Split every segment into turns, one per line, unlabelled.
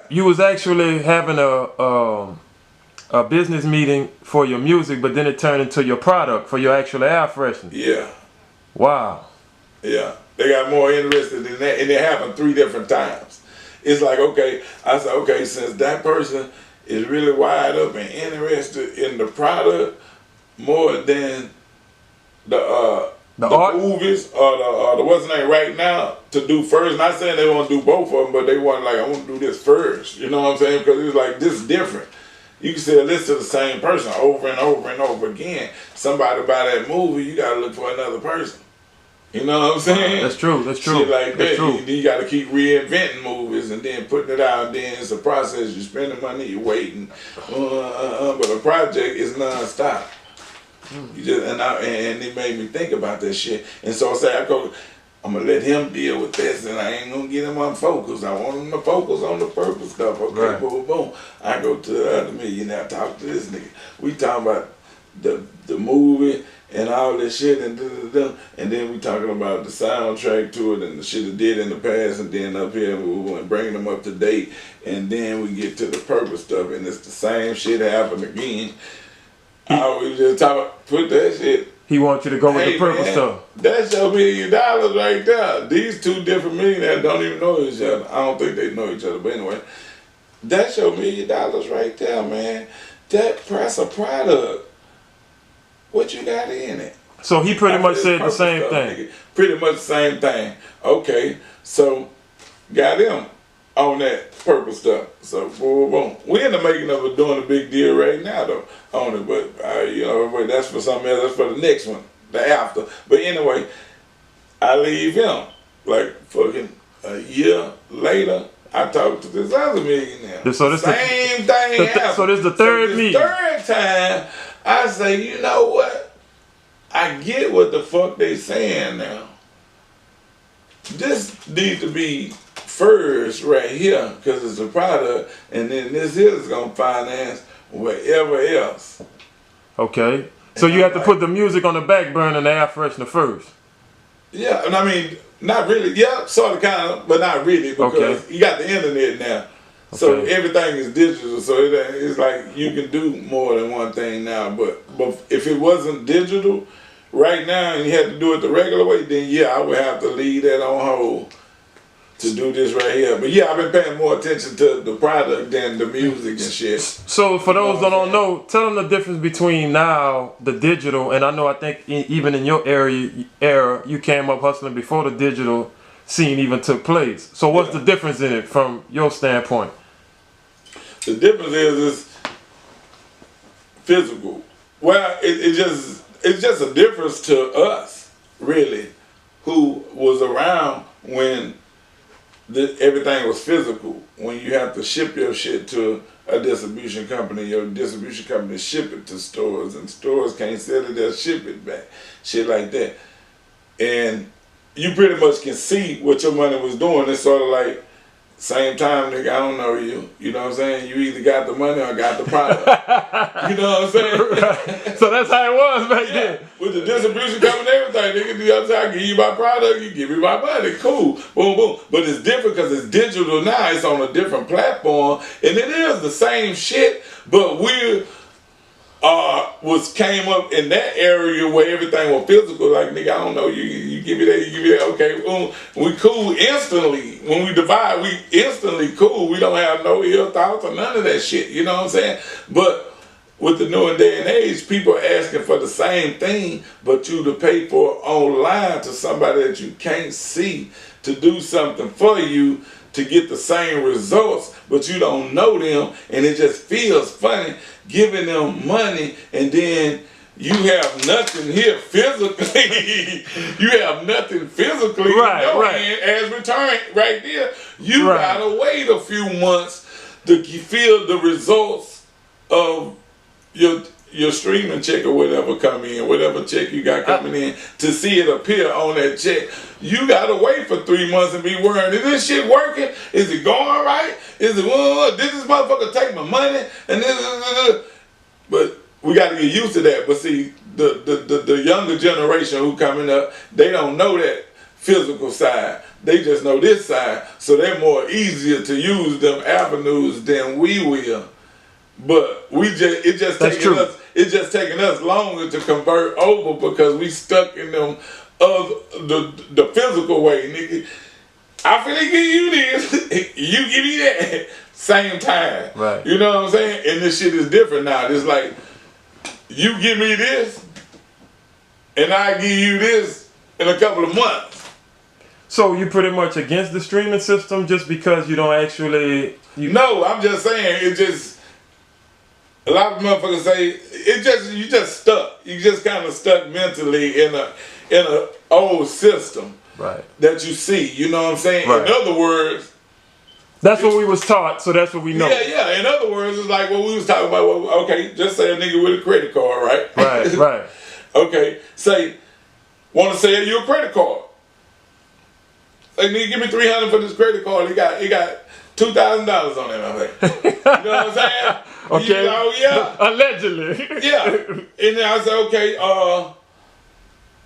you was actually having a business meeting for your music, but then it turned into your product for your actual air freshener.
Yeah.
Wow.
Yeah. They got more interested in that, and it happened 3 different times. It's like, okay, I said, okay, since that person is really wide up and interested in the product more than the
art?
movies or the what's the name right now to do first. Not saying they want to do both of them, but they want like, I want to do this first. You know what I'm saying? Because it's like, this is different. You can still listen to the same person over and over and over again. Somebody buy that movie, you got to look for another person. You know what I'm saying?
That's true. That's true.
Shit like
That's
that.
true.
You got to keep reinventing movies and then putting it out. And then it's a process. You spend the money, you waiting. But a project is nonstop. You just and it made me think about that shit. And so I say, I'm gonna let him deal with this, and I ain't gonna get him unfocused. I want him to focus on the purpose stuff. Okay,
right.
Boom, boom. I go to the other millionaire, talk to this nigga. We talking about the movie and all this shit, and then we talking about the soundtrack to it and the shit it did in the past, and then up here we want to bring them up to date, and then we get to the purpose stuff, and it's the same shit happen again. I always just put that shit.
He wants you to go with the purpose stuff.
That's your $1 million right there. These 2 different millionaires don't even know each other. I don't think they know each other, but anyway, that's your $1 million right there, man. That's a product. What you got in it?
So he pretty much said the same thing.
Nigga. Pretty much the same thing. Okay, so got him on that purpose stuff. So boom, boom. We in the making of it, doing a big deal right now though on it, but you know, that's for something else. That's for the next one, the after. But anyway, I leave him like fucking a year later. I talked to this other millionaire.
So this
same thing happened.
So this is the third meeting.
Third time, I say, you know what? I get what the fuck they saying now. This needs to be first right here because it's a product, and then this is gonna finance whatever else.
Okay. So you have to put the music on the back burner and the air freshener first.
Yeah, and I mean, not really. Yeah, sort of, kind of, but not really because you got the internet now. So everything is digital. So it's like you can do more than one thing now. But if it wasn't digital right now and you had to do it the regular way, then yeah, I would have to leave that on hold to do this right here. But yeah, I've been paying more attention to the product than the music and shit.
So for those that don't know, tell them the difference between now, the digital, and I think even in your era, you came up hustling before the digital scene even took place. So what's the difference in it from your standpoint?
The difference is physical. Well, it's just a difference to us, really, who was around when everything was physical. When you have to ship your shit to a distribution company, your distribution company ship it to stores, and stores can't sell it, they'll ship it back. Shit like that. And you pretty much can see what your money was doing. It's sort of like, same time, nigga, I don't know you. You know what I'm saying? You either got the money or got the product. You know what I'm saying?
Right. So that's how it was back then.
With the distribution company and everything, nigga, the other side, I give you my product, you give me my money. Cool. Boom, boom. But it's different because it's digital now. It's on a different platform. And it is the same shit, but we came up in that area where everything was physical. Like, nigga, I don't know, you give me that, you give me that, okay, boom. We cool instantly. When we divide, we instantly cool. We don't have no ill thoughts or none of that shit, you know what I'm saying? But with the new day and age, people are asking for the same thing, but you to pay for it online to somebody that you can't see to do something for you to get the same results, but you don't know them, and it just feels funny giving them money, and then you have nothing here physically. You have nothing physically hand as return right there. You gotta wait a few months to feel the results of your streaming check or whatever come in, whatever check you got coming in, to see it appear on that check. You gotta wait for 3 months and be worrying, is this shit working? Is it going right? Is it, did this motherfucker take my money? And this. But we gotta get used to that. But see, the younger generation who coming up, they don't know that physical side. They just know this side, so they're more easier to use them avenues than we will. But it's just taking us longer to convert over because we stuck in them the physical way, nigga. I finna give you this, you give me that, same time.
Right.
You know what I'm saying? And this shit is different now. It's like, you give me this, and I give you this in a couple of months.
So you pretty much against the streaming system just because you don't actually...
No, I'm just saying, it just... A lot of motherfuckers say, you just stuck. You just kind of stuck mentally in a old system.
Right.
That you see, you know what I'm saying?
Right.
In other words,
that's what we was taught, so that's what we know.
Yeah. In other words, it's like what we was talking about. Well, okay, just say a nigga with a credit card, right?
Right.
Okay, say, want to sell you a credit card. Like, nigga, give me $300 for this credit card. He got $2,000 on it, I think. You know what I'm saying?
Okay.
Yeah.
Allegedly.
Yeah. And then I said, okay,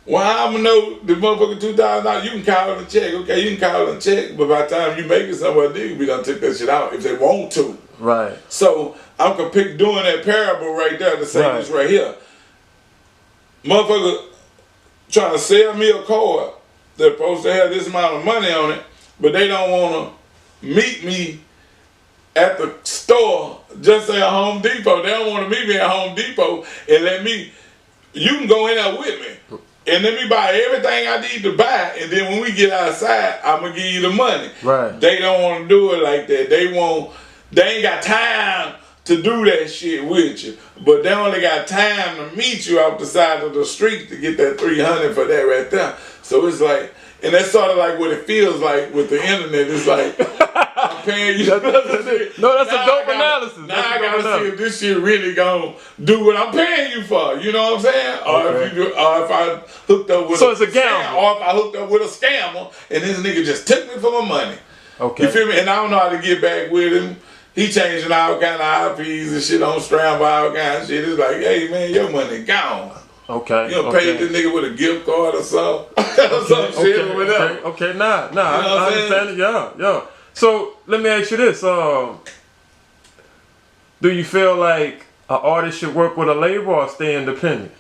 well, I'm gonna know the motherfucker $2,000. You can call it a check, okay? You can call it a check, but by the time you make it somewhere, nigga, we done took that shit out if they want to.
Right.
So I'm doing that parable right there to say this right here. Motherfucker trying to sell me a card that's supposed to have this amount of money on it, but they don't want to meet me at the store, just say a Home Depot. They don't want to meet me at Home Depot and you can go in there with me. And let me buy everything I need to buy, and then when we get outside, I'm gonna give you the money.
Right.
They don't want to do it like that. They ain't got time to do that shit with you, but they only got time to meet you off the side of the street to get that $300 for that right there. So it's like, and that's sort of like what it feels like with the internet. It's like, I'm paying you.
No, that's a dope analysis.
Now I gotta see if this shit really gonna do what I'm paying you for. You know what I'm saying?
Okay.
Or if I hooked up with
it's a gamble.
or if I hooked up with a scammer and this nigga just took me for my money.
Okay.
You feel me? And I don't know how to get back with him. He changing all kind of IPs and shit on Stram, all kind of shit. It's like, hey man, your money gone.
Okay.
You gonna pay this nigga with a gift card or something? Some shit or whatever.
Okay. Nah. I understand it. Yeah. So let me ask you this: do you feel like an artist should work with a label or stay independent?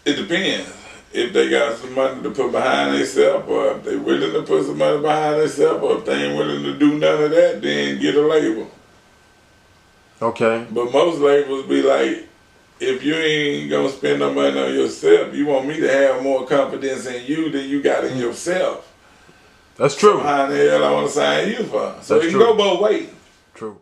It depends. If they got some money to put behind themselves, or if they willing to put some money behind themselves, or if they ain't willing to do none of that, then get a label.
Okay.
But most labels be like, if you ain't gonna spend no money on yourself, you want me to have more confidence in you than you got in yourself.
That's true.
So how the hell I want to sign you for? So
That's
it can
true.
go both ways.
True.